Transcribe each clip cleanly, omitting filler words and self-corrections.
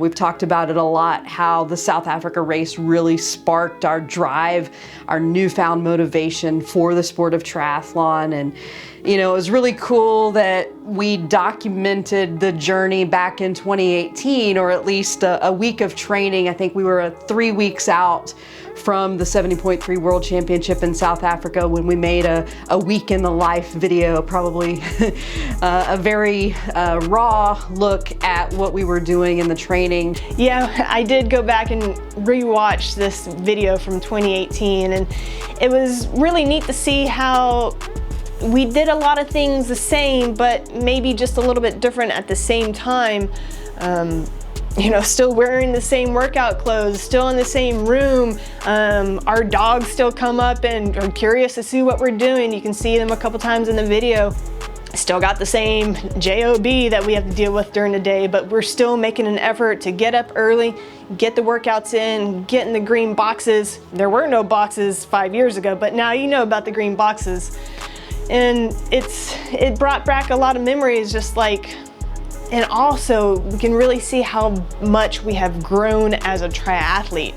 we've talked about it a lot, how the South Africa race really sparked our drive, our newfound motivation for the sport of triathlon. And it was really cool that we documented the journey back in 2018, or at least a week of training. I think we were 3 weeks out from the 70.3 World Championship in South Africa when we made a week in the life video, probably a very raw look at what we were doing in the training. Yeah, I did go back and rewatch this video from 2018, and it was really neat to see how we did a lot of things the same, but maybe just a little bit different at the same time. Still wearing the same workout clothes, still in the same room. Our dogs still come up and are curious to see what we're doing. You can see them a couple times in the video. Still got the same job that we have to deal with during the day, but we're still making an effort to get up early, get the workouts in, get in the green boxes. There were no boxes 5 years ago, but now you know about the green boxes. And it brought back a lot of memories, and also we can really see how much we have grown as a triathlete.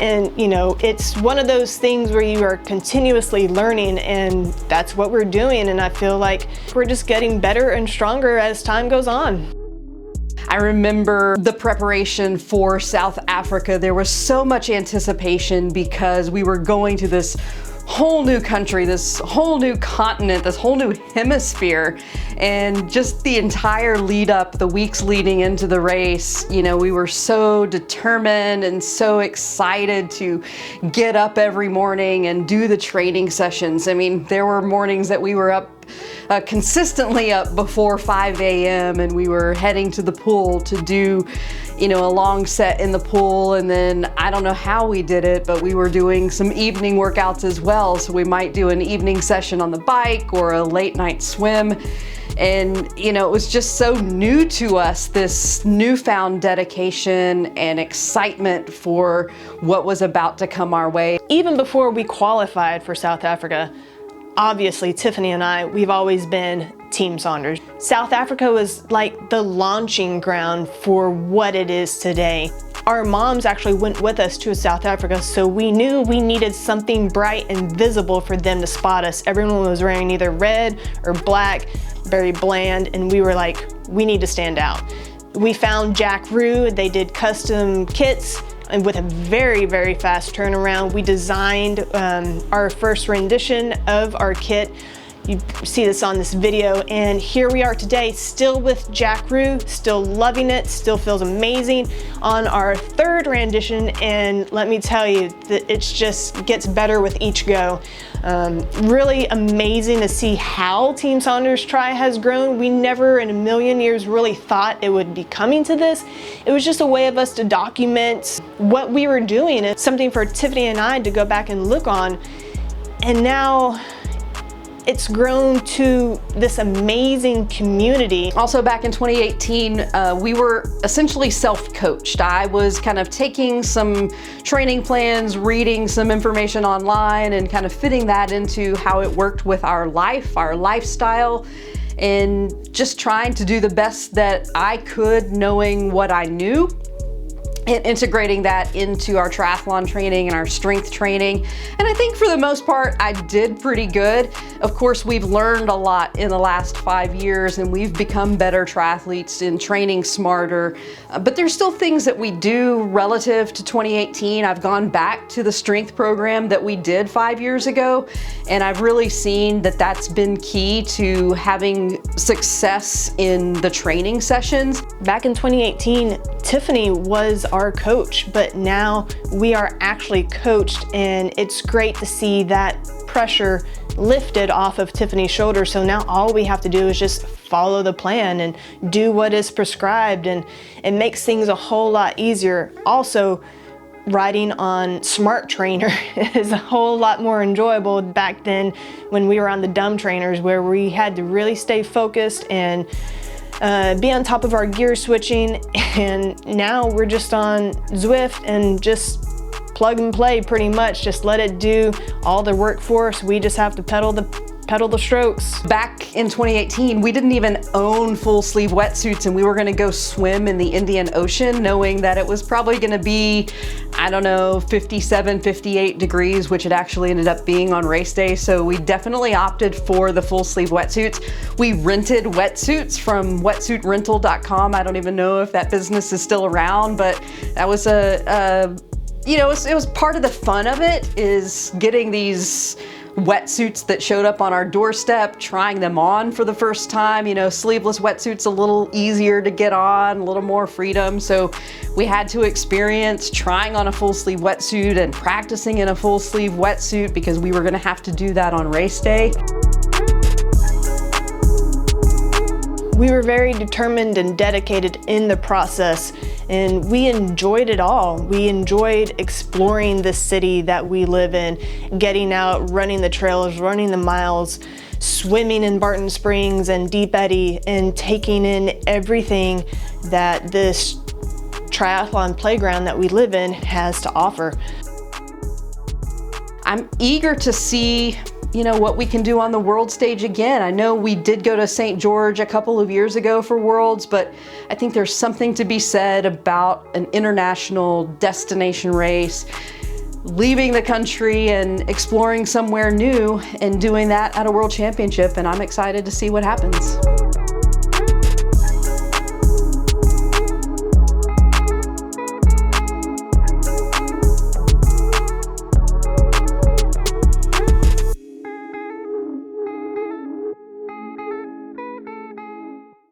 It's one of those things where you are continuously learning, and that's what we're doing. And I feel like we're just getting better and stronger as time goes on. I remember the preparation for South Africa. There was so much anticipation because we were going to this whole new country, this whole new continent, this whole new hemisphere, and just the entire lead up, the weeks leading into the race, we were so determined and so excited to get up every morning and do the training sessions. I mean, there were mornings that we were up consistently up before 5 a.m. and we were heading to the pool to do a long set in the pool, and then I don't know how we did it, but we were doing some evening workouts as well. So we might do an evening session on the bike or a late night swim. And it was just so new to us, this newfound dedication and excitement for what was about to come our way. Even before we qualified for South Africa, obviously Tiffany and I, we've always been Team Saunders. South Africa was like the launching ground for what it is today. Our moms actually went with us to South Africa, so we knew we needed something bright and visible for them to spot us. Everyone was wearing either red or black, very bland, and we were like, we need to stand out. We found Jack Rue. They did custom kits, and with a very, very fast turnaround, we designed our first rendition of our kit. You see this on this video, and here we are today, still with Jack Rue, still loving it, still feels amazing on our third rendition, and let me tell you that it just gets better with each go. Really amazing to see how Team Saunders Tri has grown. We never in a million years really thought it would be coming to this. It was just a way of us to document what we were doing. It's something for Tiffany and I to go back and look on, and now it's grown to this amazing community. Also back in 2018, we were essentially self-coached. I was kind of taking some training plans, reading some information online, and kind of fitting that into how it worked with our life, our lifestyle, and just trying to do the best that I could, knowing what I knew, and integrating that into our triathlon training and our strength training. And I think for the most part, I did pretty good. Of course, we've learned a lot in the last 5 years, and we've become better triathletes in training smarter. But there's still things that we do relative to 2018. I've gone back to the strength program that we did 5 years ago, and I've really seen that that's been key to having success in the training sessions. Back in 2018, Tiffany was our coach, but now we are actually coached, and it's great to see that pressure lifted off of Tiffany's shoulders. So now all we have to do is just follow the plan and do what is prescribed, and it makes things a whole lot easier. Also, riding on Smart Trainer is a whole lot more enjoyable back then when we were on the dumb trainers, where we had to really stay focused and be on top of our gear switching. And now we're just on Zwift and just plug and play pretty much. Just let it do all the work for us. We just have to pedal the pedal the strokes. Back in 2018, we didn't even own full sleeve wetsuits, and we were gonna go swim in the Indian Ocean knowing that it was probably gonna be, I don't know, 57, 58 degrees, which it actually ended up being on race day. So we definitely opted for the full sleeve wetsuits. We rented wetsuits from wetsuitrental.com. I don't even know if that business is still around, but that was you know, it was part of the fun of it, is getting these wetsuits that showed up on our doorstep, trying them on for the first time. You know, sleeveless wetsuits a little easier to get on, a little more freedom. So we had to experience trying on a full sleeve wetsuit and practicing in a full sleeve wetsuit because we were gonna have to do that on race day. We were very determined and dedicated in the process, and we enjoyed it all. We enjoyed exploring the city that we live in, getting out, running the trails, running the miles, swimming in Barton Springs and Deep Eddy, and taking in everything that this triathlon playground that we live in has to offer. I'm eager to see, you know, what we can do on the world stage again. I know we did go to St. George a couple of years ago for Worlds, but I think there's something to be said about an international destination race, leaving the country and exploring somewhere new and doing that at a world championship, and I'm excited to see what happens.